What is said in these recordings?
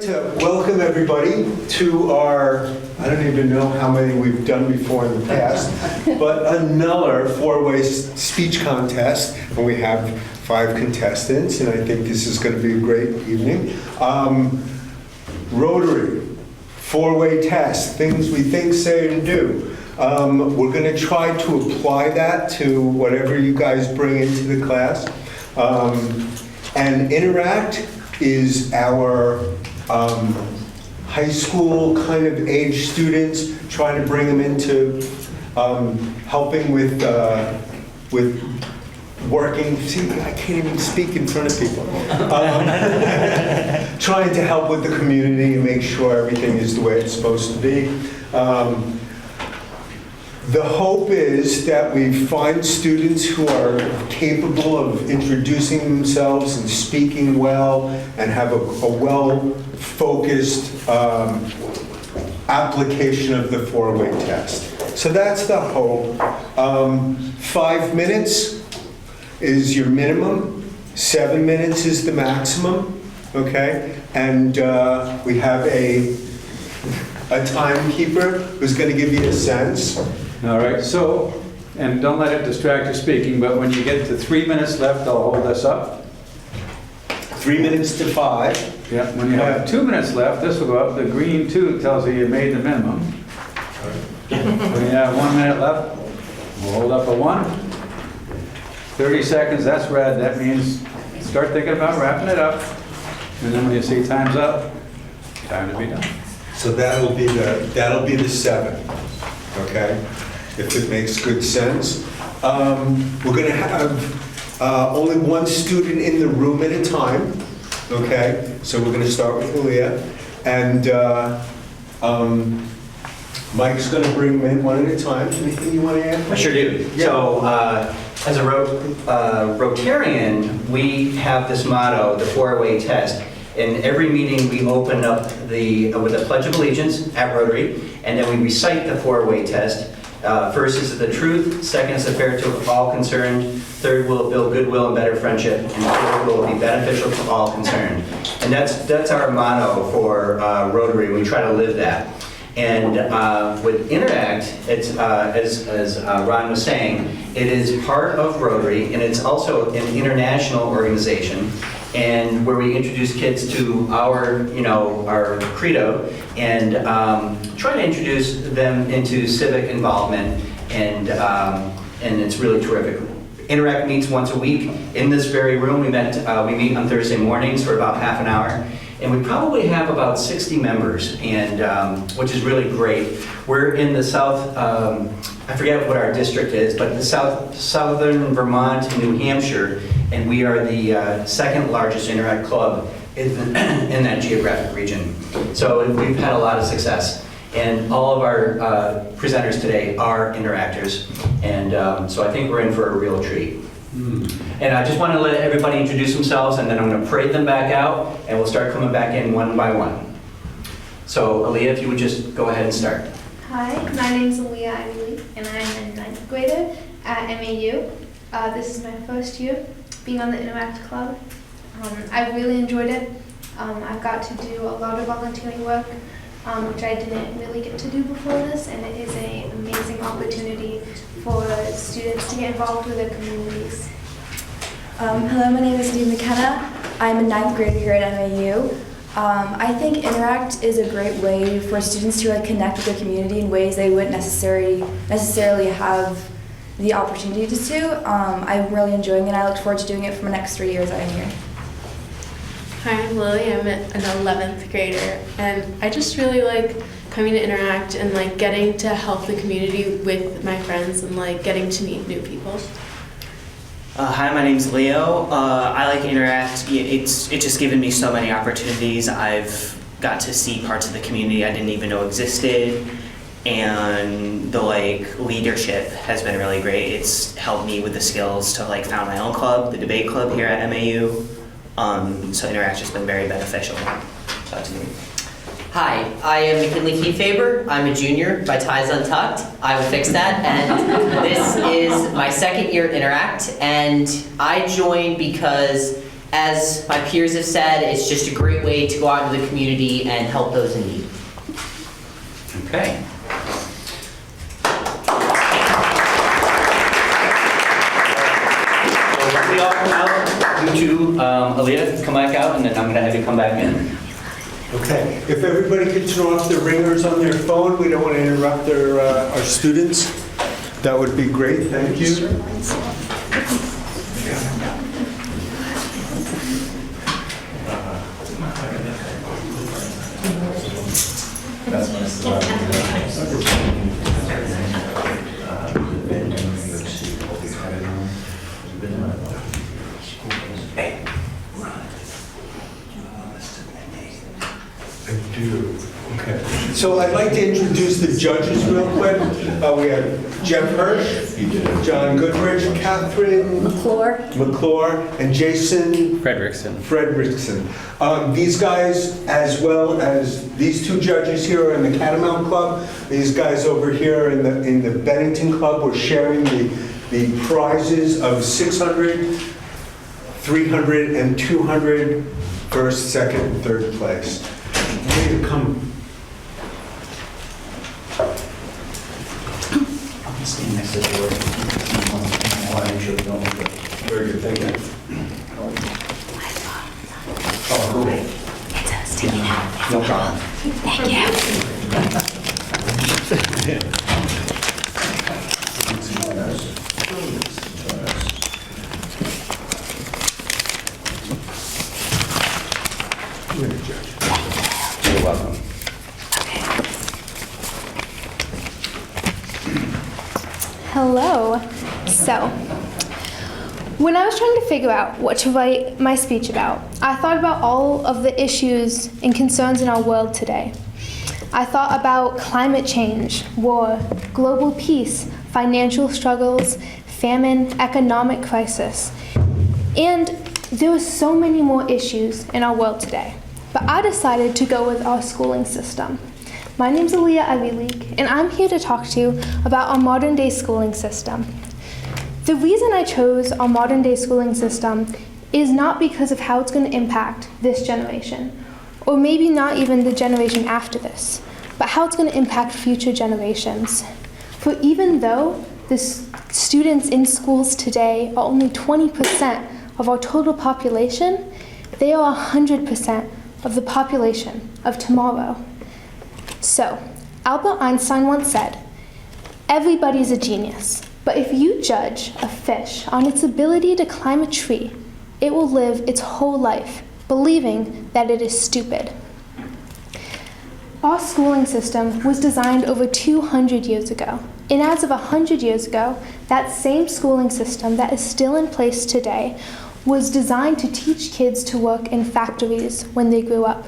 to welcome everybody to our, I don't even know how many we've done before in the past, but another four-way speech contest. And we have 5 contestants, and I think this is going to be a great evening. Rotary, four-way test, things we think, say, and do. We're going to try to apply that to whatever you guys bring into the class. And Interact is our high school kind of age students, trying to bring them into helping with working. See, I can't even speak in front of people. Trying to help with the community and make sure everything is the way it's supposed to be. The hope is that we find students who are capable of introducing themselves and speaking well and have a well-focused application of the four-way test. So that's the hope. 5 minutes is your minimum. 7 minutes is the maximum, okay? And we have a timekeeper who's going to give you a sense. All right, so, and don't let it distract you speaking, but when you get to 3 minutes left, I'll hold this up. 3 minutes to 5. Yeah, when you have 2 minutes left, this will go up. The green 2 tells you you made the minimum. When you have 1 minute left, we'll hold up a 1. 30 seconds, that's red. That means start thinking about wrapping it up. And then when you see time's up, time to be done. So that'll be the 7. Okay, if it makes good sense. We're going to have only one student in the room at a time. Okay, so we're going to start with Leah, and Mike's going to bring them in one at a time. Anything you want to add? I sure do. Yeah. So, as a Rotarian, we have this motto, the four-way test. In every meeting, we open up with a Pledge of Allegiance at Rotary, and then we recite the four-way test. First is the truth, second is the fair to all concerned, third will build goodwill and better friendship, and fourth will be beneficial to all concerned. And that's our motto for Rotary. We try to live that. And with Interact, it's as Ron was saying, it is part of Rotary, and it's also an international organization, and where we introduce kids to our credo, and try to introduce them into civic involvement, and it's really terrific. Interact meets once a week in this very room. We meet on Thursday mornings for about half an hour. And we probably have about 60 members, and which is really great. We're in the south, I forget what our district is, but the southern Vermont and New Hampshire, and we are the second largest Interact club in that geographic region. So we've had a lot of success. And all of our presenters today are Interactors, and so I think we're in for a real treat. And I just want to let everybody introduce themselves, and then I'm going to parade them back out, and we'll start coming back in one by one. So, Aaliyah, if you would just go ahead and start. Hi, my name is Aaliyah Ivy, and I'm a 9th grader at MAU. This is my first year being on the Interact Club. I really enjoyed it. I got to do a lot of volunteering work, which I didn't really get to do before this, and it is an amazing opportunity for students to get involved with their communities. Hello, my name is Dee McKenna. I'm a 9th grader here at MAU. I think Interact is a great way for students to connect with their community in ways they wouldn't necessarily have the opportunity to do. I'm really enjoying it. I look forward to doing it for the next 3 years I'm here. Hi, I'm Lily. I'm an 11th grader, and I just really like coming to Interact and like getting to help the community with my friends and like getting to meet new people. Hi, my name's Leo. I like Interact. It's just given me so many opportunities. I've got to see parts of the community I didn't even know existed, and the leadership has been really great. It's helped me with the skills to found my own club, the debate club here at MAU. So Interact has been very beneficial. That's me. Hi, I am McKinley Kiefaber. I'm a junior. My tie's untucked. I will fix that. And this is my second year at Interact. And I joined because As my peers have said, it's just a great way to go out into the community and help those in need. Okay. So when we all come out, you two, Aaliyah, come back out, and then I'm gonna have you come back in. Okay, if everybody could turn off their ringers on their phone, we don't want to interrupt our students. That would be great, thank you. I do. Okay. So I'd like to introduce the judges real quick. We have Jeff Hirsch, John Goodrich, Catherine McClure, and Jason Fredrickson. These guys, as well as these two judges here are in the Catamount Club. These guys over here in the Bennington Club were sharing the prizes of 600, 300, and 200, first, second, and third place. I need to come. Stand next to the door. Very good, thank you. Oh, cool. No problem. You're welcome. Hello. So, when I was trying to figure out what to write my speech about, I thought about all of the issues and concerns in our world today. I thought about climate change, war, global peace, financial struggles, famine, economic crisis. And there are so many more issues in our world today. But I decided to go with our schooling system. My name's Aaliyah Ivy League, and I'm here to talk to you about our modern day schooling system. The reason I chose our modern day schooling system is not because of how it's going to impact this generation, or maybe not even the generation after this, but how it's going to impact future generations. For even though the students in schools today are only 20% of our total population, they are 100% of the population of tomorrow. So, Albert Einstein once said, "Everybody's a genius, but if you judge a fish on its ability to climb a tree, it will live its whole life believing that it is stupid." Our schooling system was designed over 200 years ago, and as of 100 years ago, that same schooling system that is still in place today was designed to teach kids to work in factories when they grew up.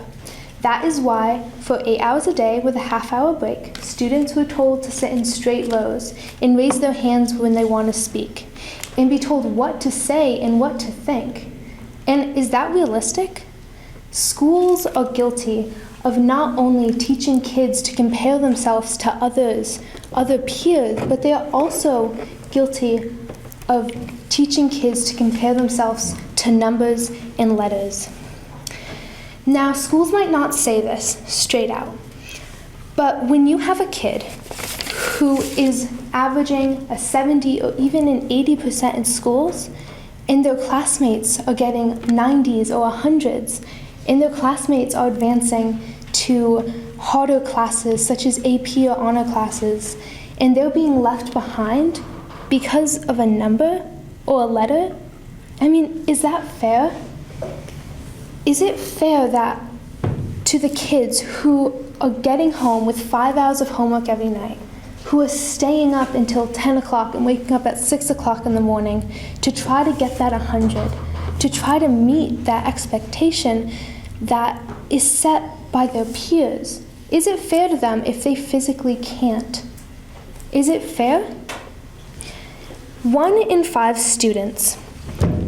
That is why, for 8 hours a day with a half-hour break, students were told to sit in straight rows and raise their hands when they want to speak, and be told what to say and what to think. And is that realistic? Schools are guilty of not only teaching kids to compare themselves to others, other peers, but they are also guilty of teaching kids to compare themselves to numbers and letters. Now, schools might not say this straight out, but when you have a kid who is averaging a 70 or even an 80% in schools, and their classmates are getting 90s or 100s, and their classmates are advancing to harder classes such as AP or honor classes, and they're being left behind because of a number or a letter, I mean, is that fair? Is it fair that to the kids who are getting home with 5 hours of homework every night, who are staying up until 10 o'clock and waking up at 6 o'clock in the morning to try to get that 100, to try to meet that expectation that is set by their peers, is it fair to them if they physically can't? Is it fair? 1 in 5 students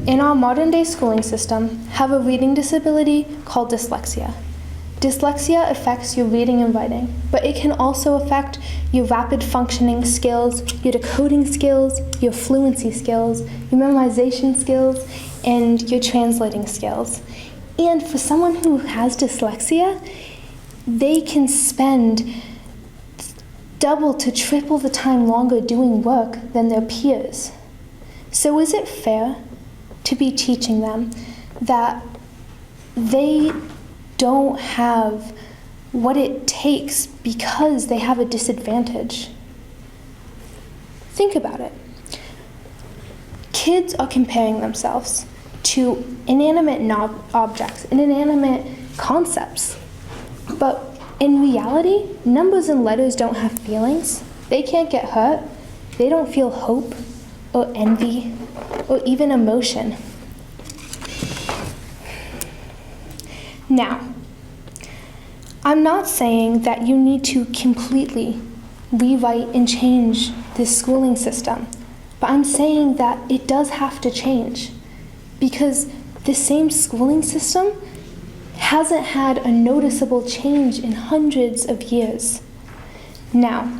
in our modern day schooling system have a reading disability called dyslexia. Dyslexia affects your reading and writing, but it can also affect your rapid functioning skills, your decoding skills, your fluency skills, your memorization skills, and your translating skills. And for someone who has dyslexia, they can spend double to triple the time longer doing work than their peers. So is it fair to be teaching them that they don't have what it takes because they have a disadvantage? Think about it. Kids are comparing themselves to inanimate objects, inanimate concepts. But in reality, numbers and letters don't have feelings. They can't get hurt. They don't feel hope or envy or even emotion. Now, I'm not saying that you need to completely rewrite and change this schooling system, but I'm saying that it does have to change, because the same schooling system hasn't had a noticeable change in hundreds of years. Now,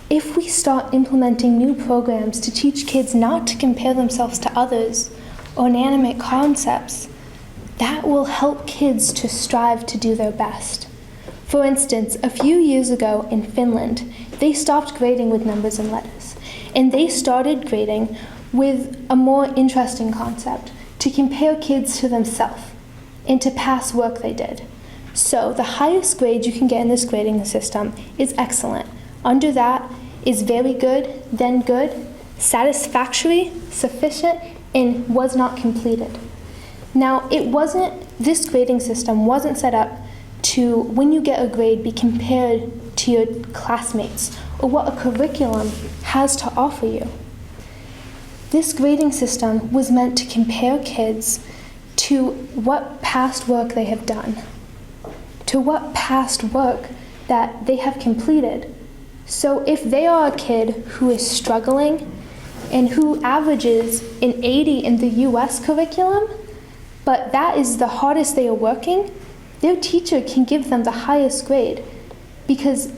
if we start implementing new programs to teach kids not to compare themselves to others or inanimate concepts, that will help kids to strive to do their best. For instance, a few years ago in Finland, they stopped grading with numbers and letters, and they started grading with a more interesting concept, to compare kids to themselves and to pass work they did. So the highest grade you can get in this grading system is excellent. Under that is very good, then good, satisfactory, sufficient, and was not completed. Now, this grading system wasn't set up to, when you get a grade, be compared to your classmates or what a curriculum has to offer you. This grading system was meant to compare kids to what past work they have done, to what past work that they have completed. So if they are a kid who is struggling and who averages an 80 in the US curriculum, but that is the hardest they are working, their teacher can give them the highest grade because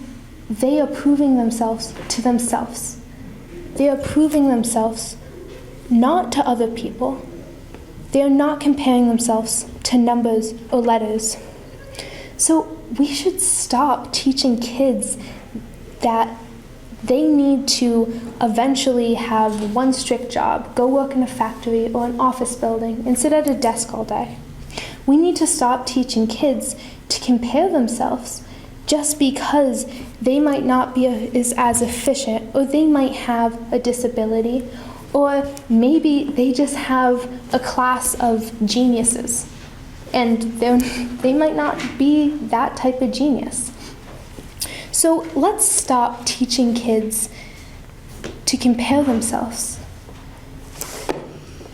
they are proving themselves to themselves. They are proving themselves not to other people. They are not comparing themselves to numbers or letters. So we should stop teaching kids that they need to eventually have one strict job, go work in a factory or an office building, and sit at a desk all day. We need to stop teaching kids to compare themselves just because they might not be as efficient, or they might have a disability, or maybe they just have a class of geniuses, and they might not be that type of genius. So let's stop teaching kids to compare themselves.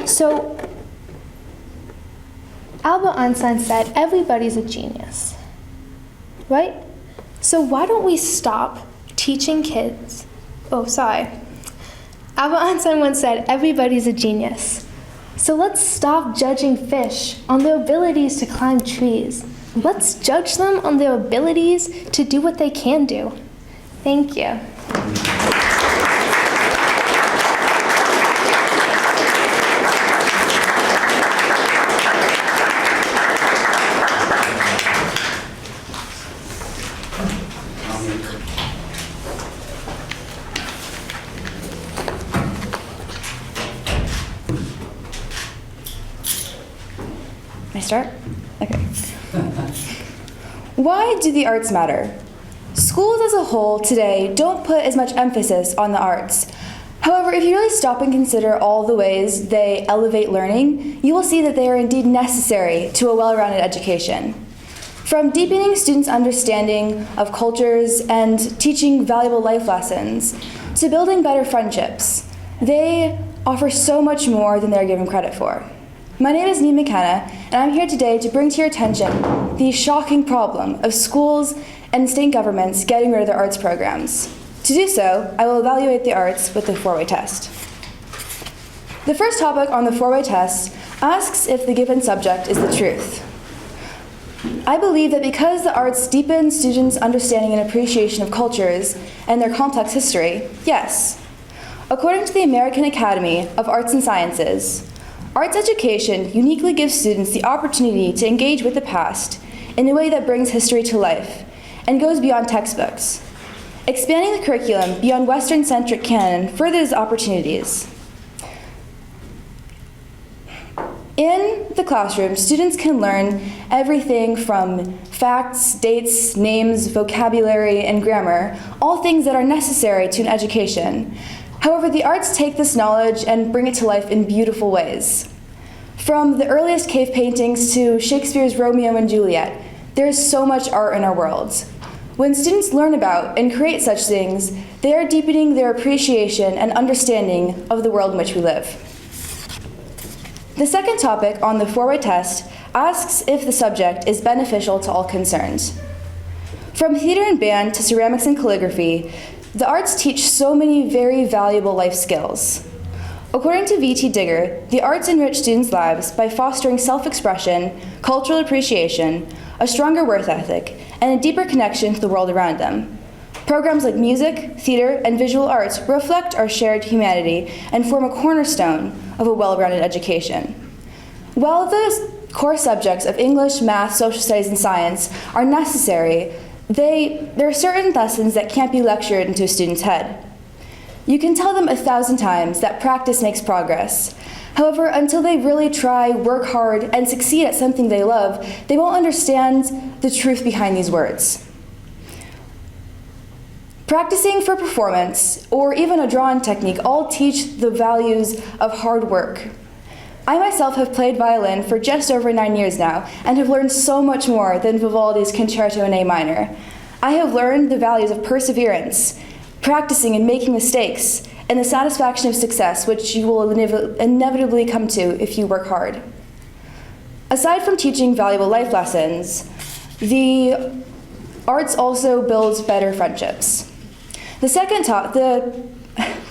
So Albert Einstein said, everybody's a genius, right? So why don't we stop teaching kids, Albert Einstein once said, everybody's a genius. So let's stop judging fish on their abilities to climb trees. Let's judge them on their abilities to do what they can do. Thank you. Can I start? Okay. Why do the arts matter? Schools as a whole today don't put as much emphasis on the arts. However, if you really stop and consider all the ways they elevate learning, you will see that they are indeed necessary to a well-rounded education. From deepening students' understanding of cultures and teaching valuable life lessons, to building better friendships, they offer so much more than they're given credit for. My name is Neem McKenna, and I'm here today to bring to your attention the shocking problem of schools and state governments getting rid of their arts programs. To do so, I will evaluate the arts with the four-way test. The first topic on the four-way test asks if the given subject is the truth. I believe that because the arts deepen students' understanding and appreciation of cultures and their complex history, yes. According to the American Academy of Arts and Sciences, Arts education uniquely gives students the opportunity to engage with the past in a way that brings history to life and goes beyond textbooks. Expanding the curriculum beyond Western-centric canon furthers opportunities. In the classroom, students can learn everything from facts, dates, names, vocabulary, and grammar, all things that are necessary to an education. However, the arts take this knowledge and bring it to life in beautiful ways. From the earliest cave paintings to Shakespeare's Romeo and Juliet, there is so much art in our world. When students learn about and create such things, they are deepening their appreciation and understanding of the world in which we live. The second topic on the four-way test asks if the subject is beneficial to all concerned. From theater and band to ceramics and calligraphy, the arts teach so many very valuable life skills. According to V.T. Digger, the arts enrich students' lives by fostering self-expression, cultural appreciation, a stronger work ethic, and a deeper connection to the world around them. Programs like music, theater, and visual arts reflect our shared humanity and form a cornerstone of a well-rounded education. While the core subjects of English, math, social studies, and science are necessary, there are certain lessons that can't be lectured into a student's head. You can tell them 1,000 times that practice makes progress. However, until they really try, work hard, and succeed at something they love, they won't understand the truth behind these words. Practicing for performance, or even a drawing technique, all teach the values of hard work. I myself have played violin for just over 9 years now, and have learned so much more than Vivaldi's Concerto in A minor. I have learned the values of perseverance, practicing and making mistakes, and the satisfaction of success, which you will inevitably come to if you work hard. Aside from teaching valuable life lessons, the arts also builds better friendships. The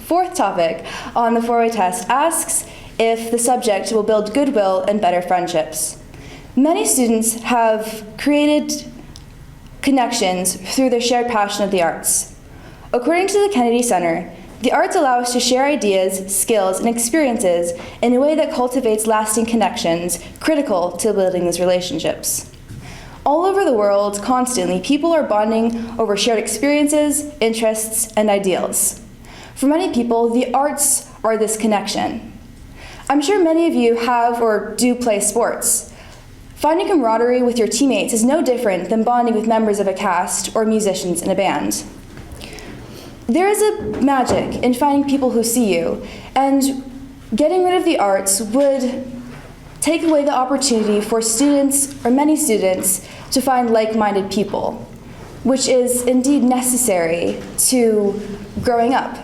fourth topic on the four-way test asks if the subject will build goodwill and better friendships. Many students have created connections through their shared passion of the arts. According to the Kennedy Center, the arts allow us to share ideas, skills, and experiences in a way that cultivates lasting connections critical to building these relationships. All over the world, constantly, people are bonding over shared experiences, interests, and ideals. For many people, the arts are this connection. I'm sure many of you have or do play sports. Finding camaraderie with your teammates is no different than bonding with members of a cast or musicians in a band. There is a magic in finding people who see you, and getting rid of the arts would take away the opportunity for students, or many students, to find like-minded people, which is indeed necessary to growing up.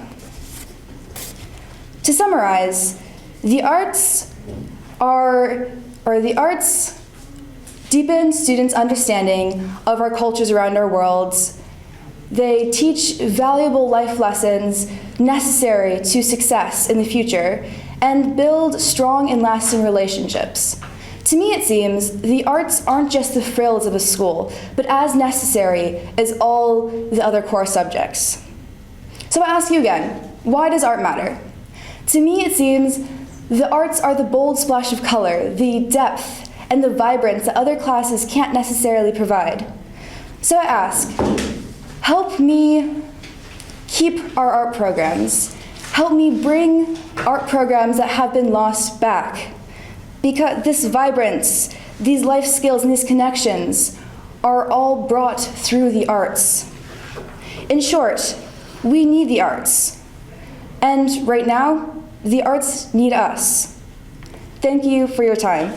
To summarize, the arts deepen students' understanding of our cultures around our worlds. They teach valuable life lessons necessary to success in the future and build strong and lasting relationships. To me, it seems the arts aren't just the frills of a school, but as necessary as all the other core subjects. So I ask you again, why does art matter? To me, it seems the arts are the bold splash of color, the depth, and the vibrance that other classes can't necessarily provide. So I ask, help me keep our art programs. Help me bring art programs that have been lost back. Because this vibrance, these life skills, and these connections are all brought through the arts. In short, we need the arts. And right now, the arts need us. Thank you for your time.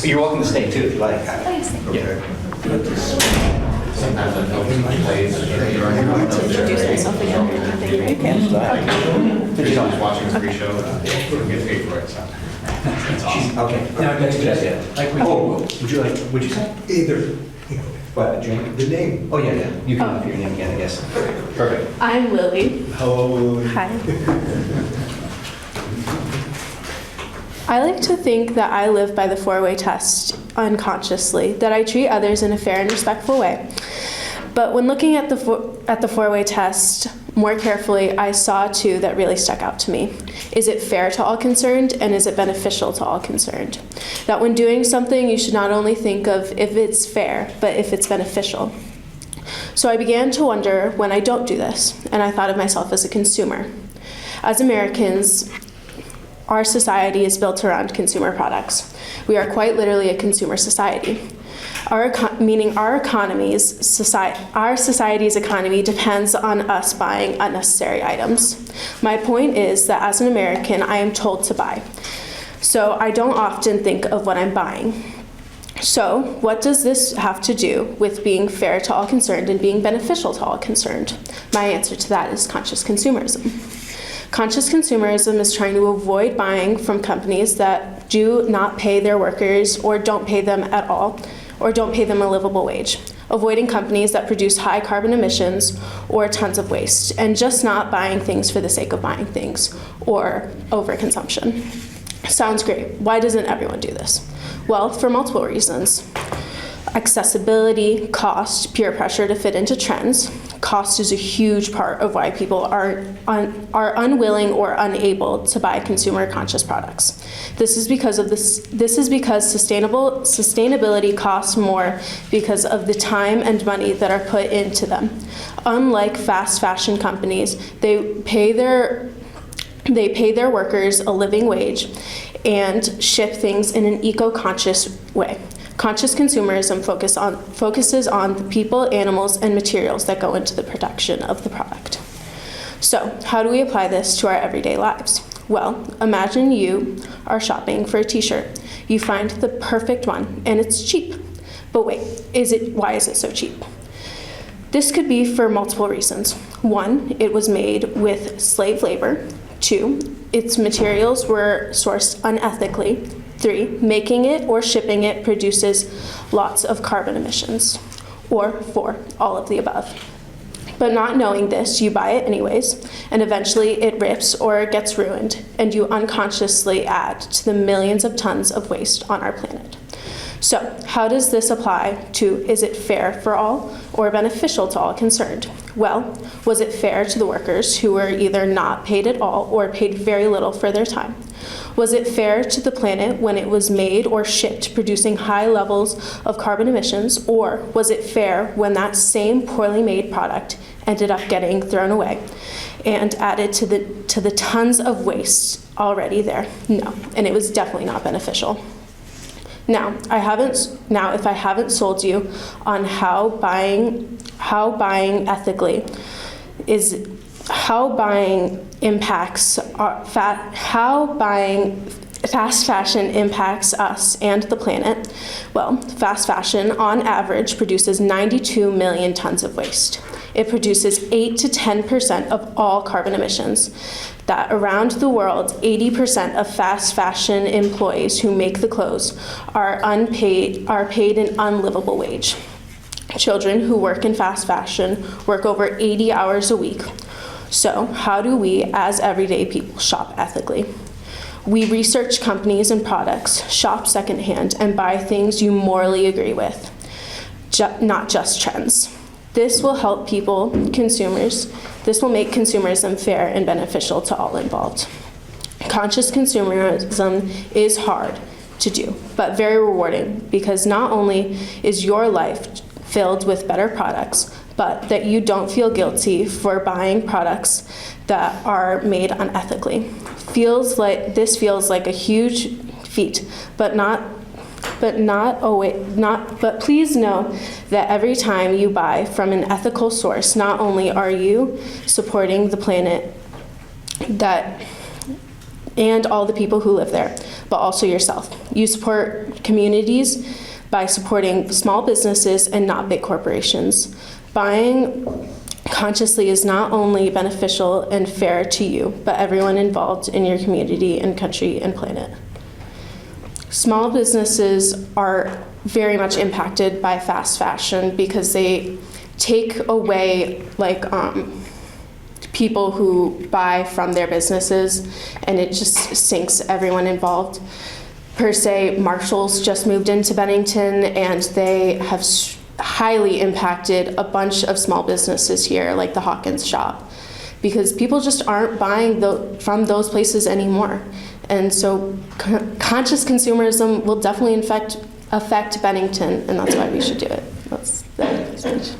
You're welcome to stay too if you like. Introduce myself again. Watching this free show, get paid for it, so that's awesome. Okay. Now, that's a good idea. Would you say? Either, What, drink? the name. Oh, yeah. You can have your name again, I guess. Perfect. I'm Lily. Hello, Lily. Hi. I like to think that I live by the four-way test unconsciously, that I treat others in a fair and respectful way. But when looking at the four-way test more carefully, I saw two that really stuck out to me. Is it fair to all concerned, and is it beneficial to all concerned? That when doing something, you should not only think of if it's fair, but if it's beneficial. So I began to wonder when I don't do this, and I thought of myself as a consumer. As Americans, our society is built around consumer products. We are quite literally a consumer society. Our society's economy depends on us buying unnecessary items. My point is that as an American, I am told to buy. So I don't often think of what I'm buying. So what does this have to do with being fair to all concerned and being beneficial to all concerned? My answer to that is conscious consumerism. Conscious consumerism is trying to avoid buying from companies that do not pay their workers or don't pay them at all, or don't pay them a livable wage. Avoiding companies that produce high carbon emissions or tons of waste, and just not buying things for the sake of buying things or overconsumption. Sounds great. Why doesn't everyone do this? Well, for multiple reasons. Accessibility, cost, peer pressure to fit into trends. Cost is a huge part of why people are unwilling or unable to buy consumer conscious products. This is because sustainability costs more because of the time and money that are put into them. Unlike fast fashion companies, they pay their workers a living wage and ship things in an eco-conscious way. Conscious consumerism focuses on the people, animals, and materials that go into the production of the product. So, how do we apply this to our everyday lives? Well, imagine you are shopping for a t-shirt. You find the perfect one, and it's cheap. But wait, why is it so cheap? This could be for multiple reasons. 1, it was made with slave labor. 2, its materials were sourced unethically. 3, making it or shipping it produces lots of carbon emissions. Or 4, all of the above. But not knowing this, you buy it anyways, and eventually it rips or gets ruined, and you unconsciously add to the millions of tons of waste on our planet. So, how does this apply to, is it fair for all or beneficial to all concerned? Well, was it fair to the workers who were either not paid at all or paid very little for their time? Was it fair to the planet when it was made or shipped producing high levels of carbon emissions, or was it fair when that same poorly made product ended up getting thrown away and added to the tons of waste already there? No, and it was definitely not beneficial. Now, if I haven't sold you on how buying ethically is how buying fast fashion impacts us and the planet. Well, fast fashion on average produces 92 million tons of waste. It produces 8 to 10% of all carbon emissions. That around the world, 80% of fast fashion employees who make the clothes are paid an unlivable wage. Children who work in fast fashion work over 80 hours a week. So, how do we, as everyday people, shop ethically? We research companies and products, shop secondhand, and buy things you morally agree with, not just trends. This will help this will make consumerism fair and beneficial to all involved. Conscious consumerism is hard to do, but very rewarding, because not only is your life filled with better products, but that you don't feel guilty for buying products that are made unethically. This feels like a huge feat, but please know that every time you buy from an ethical source, not only are you supporting the planet and all the people who live there, but also yourself. You support communities by supporting small businesses and not big corporations. Buying consciously is not only beneficial and fair to you, but everyone involved in your community and country and planet. Small businesses are very much impacted by fast fashion because they take away people who buy from their businesses, and it just sinks everyone involved. Per se, Marshall's just moved into Bennington, and they highly impacted a bunch of small businesses here, like the Hawkins shop, because people just aren't buying from those places anymore. And so conscious consumerism will definitely affect Bennington, and that's why we should do it. That's the speech.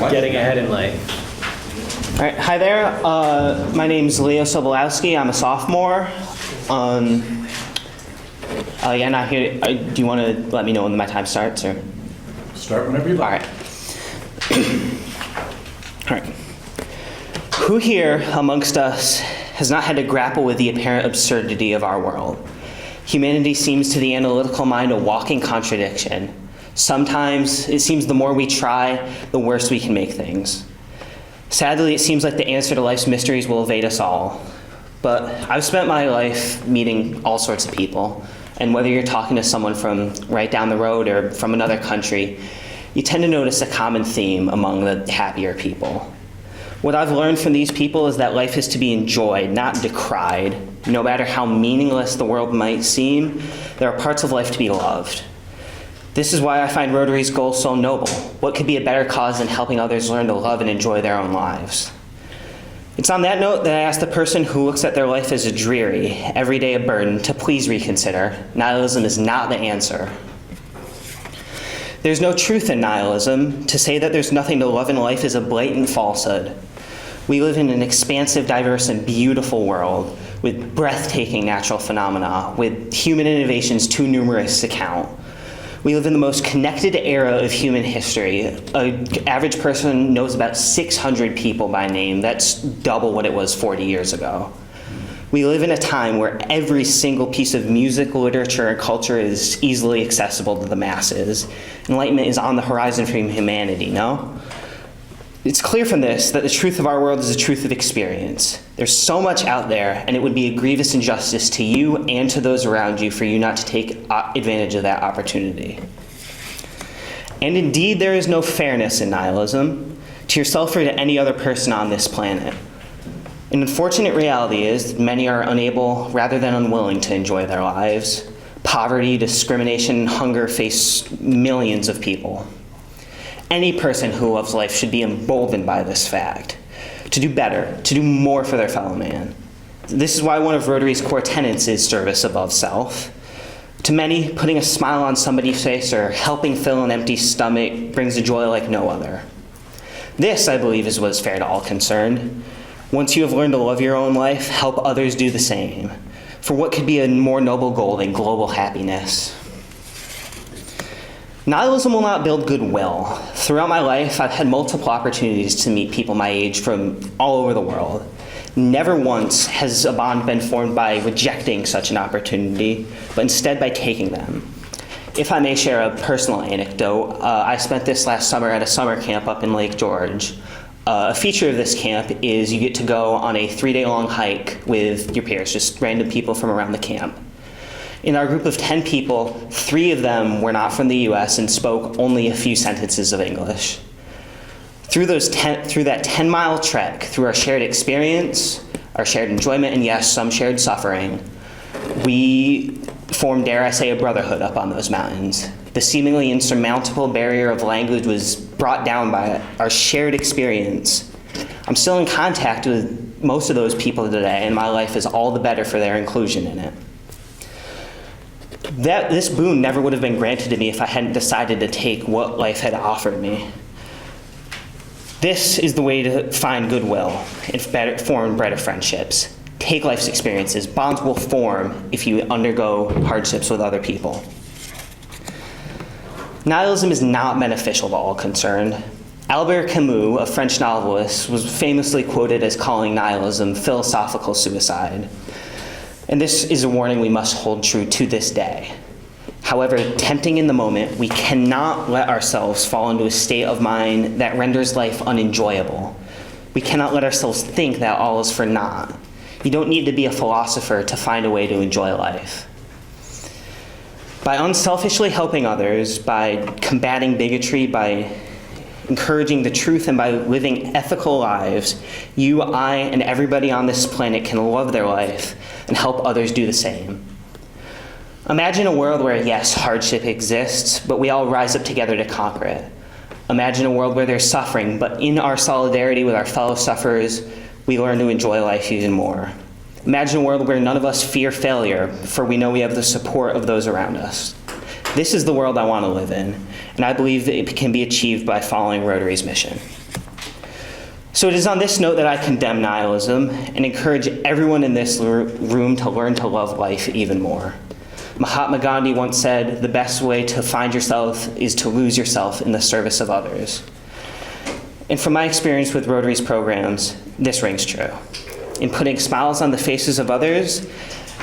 Getting ahead in life. All right, hi there. My name's Leo Sobolowski. I'm a sophomore. Yeah, not here. Do you want to let me know when my time starts, or? Start whenever you All like. right. All right. Who here amongst us has not had to grapple with the apparent absurdity of our world? Humanity seems to the analytical mind a walking contradiction. Sometimes it seems the more we try, the worse we can make things. Sadly, it seems like the answer to life's mysteries will evade us all. But I've spent my life meeting all sorts of people, and whether you're talking to someone from right down the road or from another country, you tend to notice a common theme among the happier people. What I've learned from these people is that life is to be enjoyed, not decried. No matter how meaningless the world might seem, there are parts of life to be loved. This is why I find Rotary's goal so noble. What could be a better cause than helping others learn to love and enjoy their own lives? It's on that note that I ask the person who looks at their life as a dreary, everyday burden to please reconsider. Nihilism is not the answer. There's no truth in nihilism. To say that there's nothing to love in life is a blatant falsehood. We live in an expansive, diverse, and beautiful world with breathtaking natural phenomena, with human innovations too numerous to count. We live in the most connected era of human history. An average person knows about 600 people by name. That's double what it was 40 years ago. We live in a time where every single piece of music, literature, and culture is easily accessible to the masses. Enlightenment is on the horizon for humanity, no? It's clear from this that the truth of our world is the truth of experience. There's so much out there, and it would be a grievous injustice to you and to those around you for you not to take advantage of that opportunity. And indeed, there is no fairness in nihilism, to yourself or to any other person on this planet. An unfortunate reality is that many are unable, rather than unwilling, to enjoy their lives. Poverty, discrimination, and hunger face millions of people. Any person who loves life should be emboldened by this fact, to do better, to do more for their fellow man. This is why one of Rotary's core tenets is service above self. To many, putting a smile on somebody's face or helping fill an empty stomach brings a joy like no other. This, I believe, is what is fair to all concerned. Once you have learned to love your own life, help others do the same. For what could be a more noble goal than global happiness? Nihilism will not build goodwill. Throughout my life, I've had multiple opportunities to meet people my age from all over the world. Never once has a bond been formed by rejecting such an opportunity, but instead by taking them. If I may share a personal anecdote, I spent this last summer at a summer camp up in Lake George. A feature of this camp is you get to go on a 3-day-long hike with your peers, just random people from around the camp. In our group of 10 people, 3 of them were not from the US and spoke only a few sentences of English. Through that 10-mile trek, through our shared experience, our shared enjoyment, and yes, some shared suffering, we formed, dare I say, a brotherhood up on those mountains. The seemingly insurmountable barrier of language was brought down by our shared experience. I'm still in contact with most of those people today, and my life is all the better for their inclusion in it. This boon never would have been granted to me if I hadn't decided to take what life had offered me. This is the way to find goodwill and form better friendships. Take life's experiences. Bonds will form if you undergo hardships with other people. Nihilism is not beneficial to all concerned. Albert Camus, a French novelist, was famously quoted as calling nihilism philosophical suicide. And this is a warning we must hold true to this day. However tempting in the moment, we cannot let ourselves fall into a state of mind that renders life unenjoyable. We cannot let ourselves think that all is for naught. You don't need to be a philosopher to find a way to enjoy life. By unselfishly helping others, by combating bigotry, by encouraging the truth, and by living ethical lives, you, I, and everybody on this planet can love their life and help others do the same. Imagine a world where, yes, hardship exists, but we all rise up together to conquer it. Imagine a world where there's suffering, but in our solidarity with our fellow sufferers, we learn to enjoy life even more. Imagine a world where none of us fear failure, for we know we have the support of those around us. This is the world I want to live in, and I believe that it can be achieved by following Rotary's mission. So it is on this note that I condemn nihilism and encourage everyone in this room to learn to love life even more. Mahatma Gandhi once said, "The best way to find yourself is to lose yourself in the service of others." And from my experience with Rotary's programs, this rings true. In putting smiles on the faces of others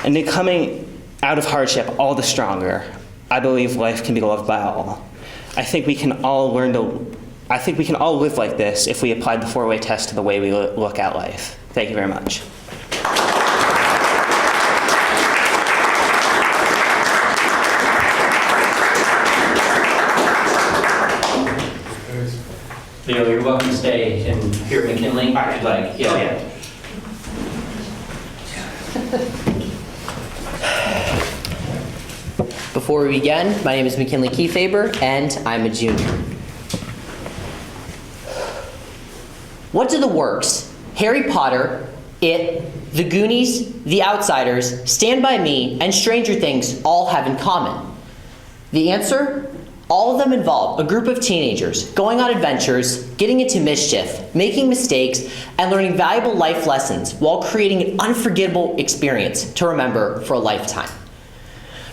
and in coming out of hardship all the stronger, I believe life can be loved by all. I think we can all live like this if we applied the four-way test to the way we look at life. Thank you very much. Leo, you're welcome to stay and hear McKinley if you'd like. Yeah. Before we begin, my name is McKinley Kiefaber, and I'm a junior. What do the works, Harry Potter, It, The Goonies, The Outsiders, Stand By Me, and Stranger Things all have in common? The answer? All of them involve a group of teenagers going on adventures, getting into mischief, making mistakes, and learning valuable life lessons while creating an unforgettable experience to remember for a lifetime.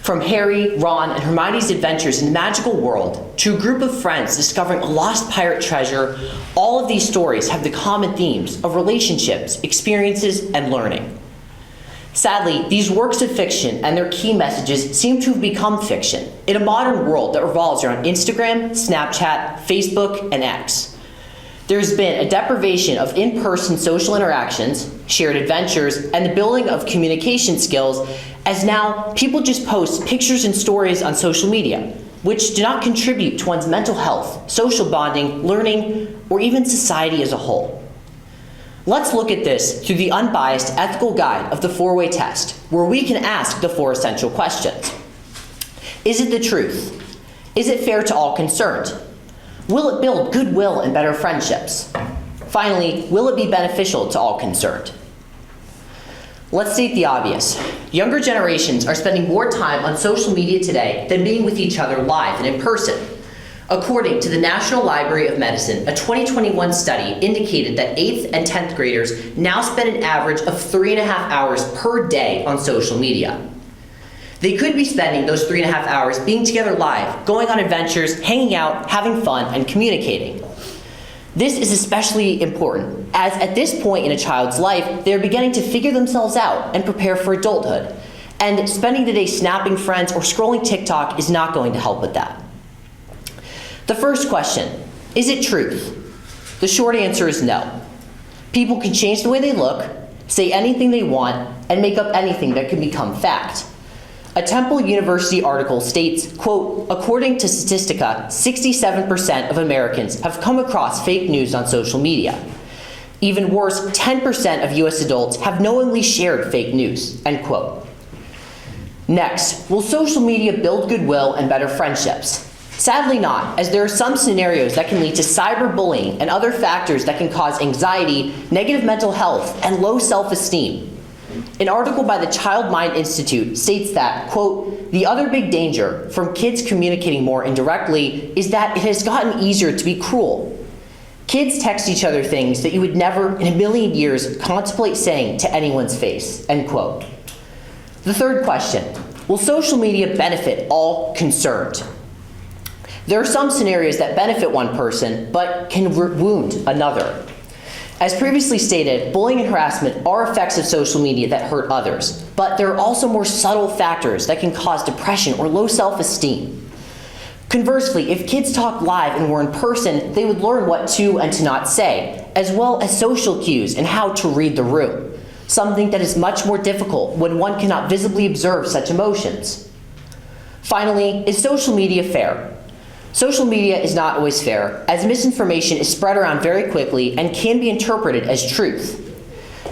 From Harry, Ron, and Hermione's adventures in the magical world to a group of friends discovering a lost pirate treasure, all of these stories have the common themes of relationships, experiences, and learning. Sadly, these works of fiction and their key messages seem to have become fiction in a modern world that revolves around Instagram, Snapchat, Facebook, and X. There's been a deprivation of in-person social interactions, shared adventures, and the building of communication skills, as now people just post pictures and stories on social media, which do not contribute to one's mental health, social bonding, learning, or even society as a whole. Let's look at this through the unbiased ethical guide of the four-way test, where we can ask the four essential questions. Is it the truth? Is it fair to all concerned? Will it build goodwill and better friendships? Finally, will it be beneficial to all concerned? Let's state the obvious. Younger generations are spending more time on social media today than being with each other live and in person. According to the National Library of Medicine, a 2021 study indicated that 8th and 10th graders now spend an average of 3.5 hours per day on social media. They could be spending those 3.5 hours being together live, going on adventures, hanging out, having fun, and communicating. This is especially important, as at this point in a child's life, they're beginning to figure themselves out and prepare for adulthood. And spending the day snapping friends or scrolling TikTok is not going to help with that. The first question, is it truth? The short answer is no. People can change the way they look, say anything they want, and make up anything that can become fact. A Temple University article states, quote, according to Statistica, 67% of Americans have come across fake news on social media. Even worse, 10% of US adults have knowingly shared fake news, end quote. Next, will social media build goodwill and better friendships? Sadly not, as there are some scenarios that can lead to cyberbullying and other factors that can cause anxiety, negative mental health, and low self-esteem. An article by the Child Mind Institute states that, quote, the other big danger from kids communicating more indirectly is that it has gotten easier to be cruel. Kids text each other things that you would never in a million years contemplate saying to anyone's face, end quote. The third question, will social media benefit all concerned? There are some scenarios that benefit one person, but can wound another. As previously stated, bullying and harassment are effects of social media that hurt others, but there are also more subtle factors that can cause depression or low self-esteem. Conversely, if kids talked live and were in person, they would learn what to and to not say, as well as social cues and how to read the room, something that is much more difficult when one cannot visibly observe such emotions. Finally, is social media fair? Social media is not always fair, as misinformation is spread around very quickly and can be interpreted as truth.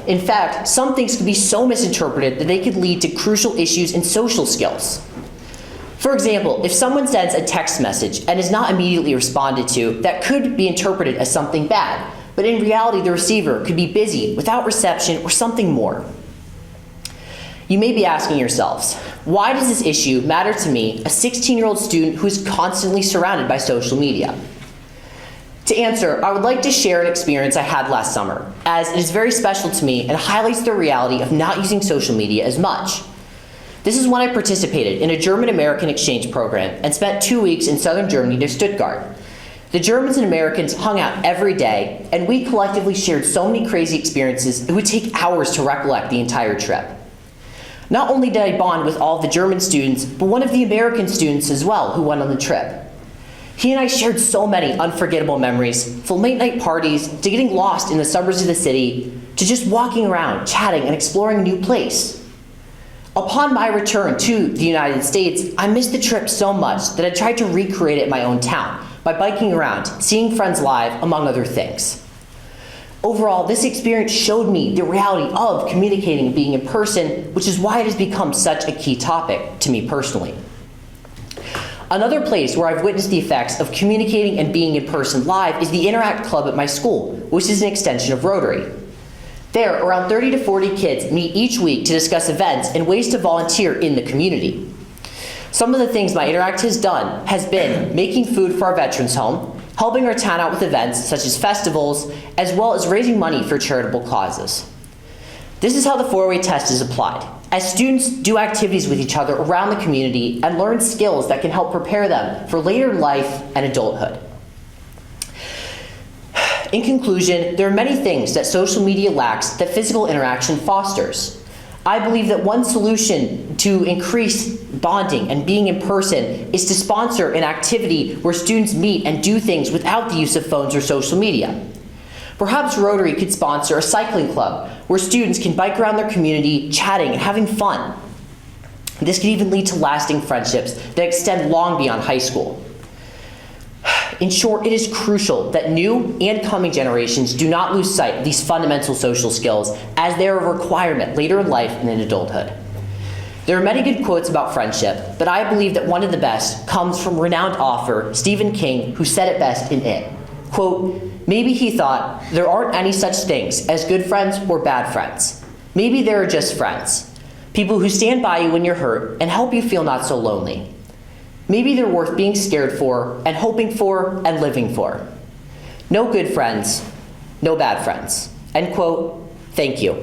In fact, some things can be so misinterpreted that they could lead to crucial issues in social skills. For example, if someone sends a text message and is not immediately responded to, that could be interpreted as something bad, but in reality the receiver could be busy, without reception, or something more. You may be asking yourselves, why does this issue matter to me, a 16-year-old student who is constantly surrounded by social media? To answer, I would like to share an experience I had last summer, as it is very special to me and highlights the reality of not using social media as much. This is when I participated in a German-American exchange program and spent 2 weeks in southern Germany near Stuttgart. The Germans and Americans hung out every day, and we collectively shared so many crazy experiences it would take hours to recollect the entire trip. Not only did I bond with all of the German students, but one of the American students as well who went on the trip. He and I shared so many unforgettable memories, from late night parties to getting lost in the suburbs of the city, to just walking around, chatting, and exploring a new place. Upon my return to the United States, I missed the trip so much that I tried to recreate it in my own town by biking around, seeing friends live, among other things. Overall, this experience showed me the reality of communicating and being in person, which is why it has become such a key topic to me personally. Another place where I've witnessed the effects of communicating and being in person live is the Interact Club at my school, which is an extension of Rotary. There, around 30 to 40 kids meet each week to discuss events and ways to volunteer in the community. Some of the things my Interact has done has been making food for our veterans home, helping our town out with events such as festivals, as well as raising money for charitable causes. This is how the four-way test is applied, as students do activities with each other around the community and learn skills that can help prepare them for later in life and adulthood. In conclusion, there are many things that social media lacks that physical interaction fosters. I believe that one solution to increase bonding and being in person is to sponsor an activity where students meet and do things without the use of phones or social media. Perhaps Rotary could sponsor a cycling club where students can bike around their community, chatting and having fun. This could even lead to lasting friendships that extend long beyond high school. In short, it is crucial that new and coming generations do not lose sight of these fundamental social skills, as they are a requirement later in life and in adulthood. There are many good quotes about friendship, but I believe that one of the best comes from renowned author Stephen King, who said it best in It. Quote, "Maybe he thought there aren't any such things as good friends or bad friends. Maybe there are just friends. People who stand by you when you're hurt and help you feel not so lonely. Maybe they're worth being scared for and hoping for and living for. No good friends, no bad friends." End quote. Thank you.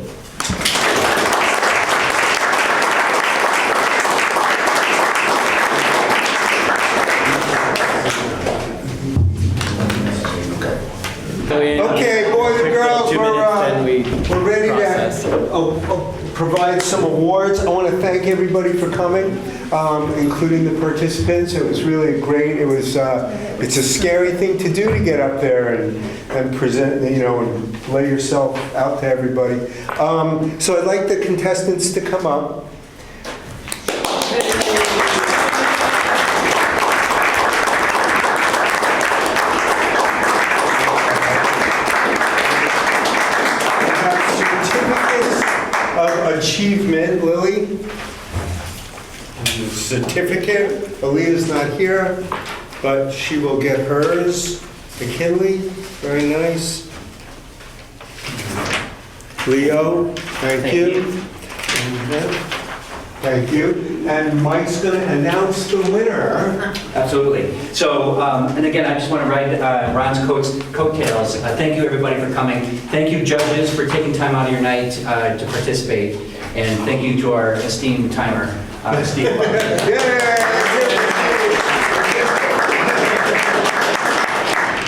Okay, boys and girls, we're ready to provide some awards. I want to thank everybody for coming, including the participants. It was really great. It was it's a scary thing to do, to get up there and present, and lay yourself out to everybody. So I'd like the contestants to come up. Achievement, Lily. Certificate. Aaliyah's not here, but she will get hers. McKinley, very nice. Leo, thank you. Thank you. And Mike's going to announce the winner. Absolutely. So, and again, I just want to ride Ron's coattails. Thank you, everybody, for coming. Thank you, judges, for taking time out of your night to participate. And thank you to our esteemed timer, Steve. And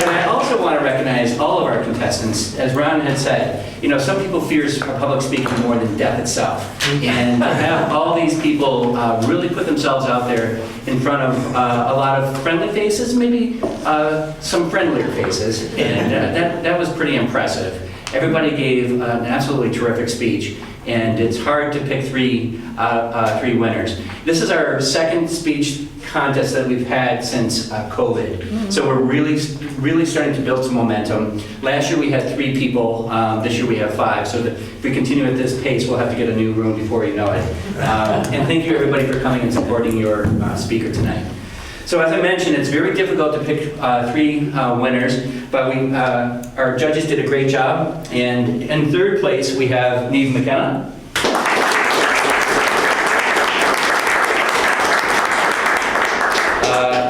I also want to recognize all of our contestants. As Ron had said, some people fear public speaking more than death itself. And to have all these people really put themselves out there in front of a lot of friendly faces, maybe some friendlier faces, and that was pretty impressive. Everybody gave an absolutely terrific speech. and it's hard to pick three winners. This is our second speech contest that we've had since COVID. So we're really starting to build some momentum. Last year we had 3 people, this year we have 5. So that if we continue at this pace, we'll have to get a new room before you know it. And thank you everybody for coming and supporting your speaker tonight. So as I mentioned, it's very difficult to pick 3 winners, but our judges did a great job. And in 3rd place, we have Neve McKenna.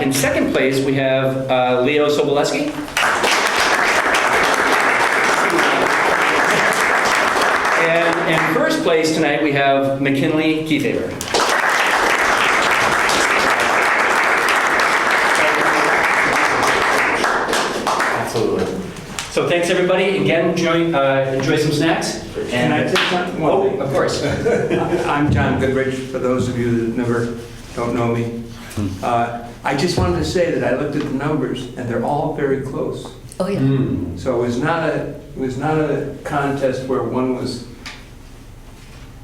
In 2nd place, we have Leo Soboleski. And in 1st place tonight, we have McKinley Kiefaber. Absolutely. So thanks everybody. Again, enjoy some snacks. Can I take one? Oh, of course. I'm John Goodrich, for those of you that don't know me. I just wanted to say that I looked at the numbers, and they're all very close. Oh, yeah. So it was not a contest where one was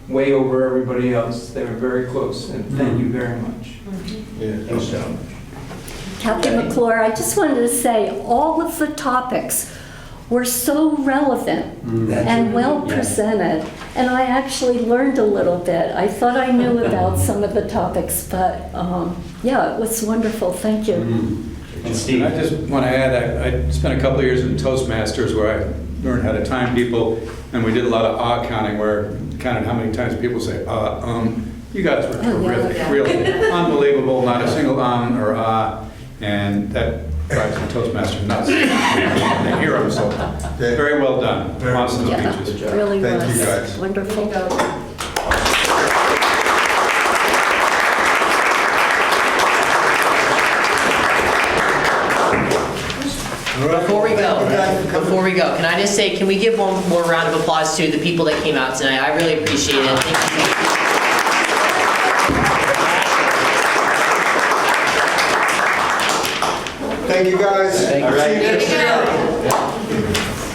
way over everybody else. They were very close, and thank you very much. Thanks, John. Captain McClure, I just wanted to say all of the topics were so relevant and well presented, and I actually learned a little bit. I thought I knew about some of the topics, but yeah, it was wonderful. Thank you. And Steve. I just want to add, I spent a couple of years in Toastmasters where I learned how to time people, and we did a lot of counting where we counted how many times people say, You guys were terrific, really unbelievable, not a single or and that drives the Toastmaster nuts. They hear them, so very well done. Awesome speeches. Yeah, really Thank was. you, guys. Wonderful. Before we go, can I just say, can we give one more round of applause to the people that came out tonight? I really appreciate it. Thank you. Thank you, guys. All right. See you next year.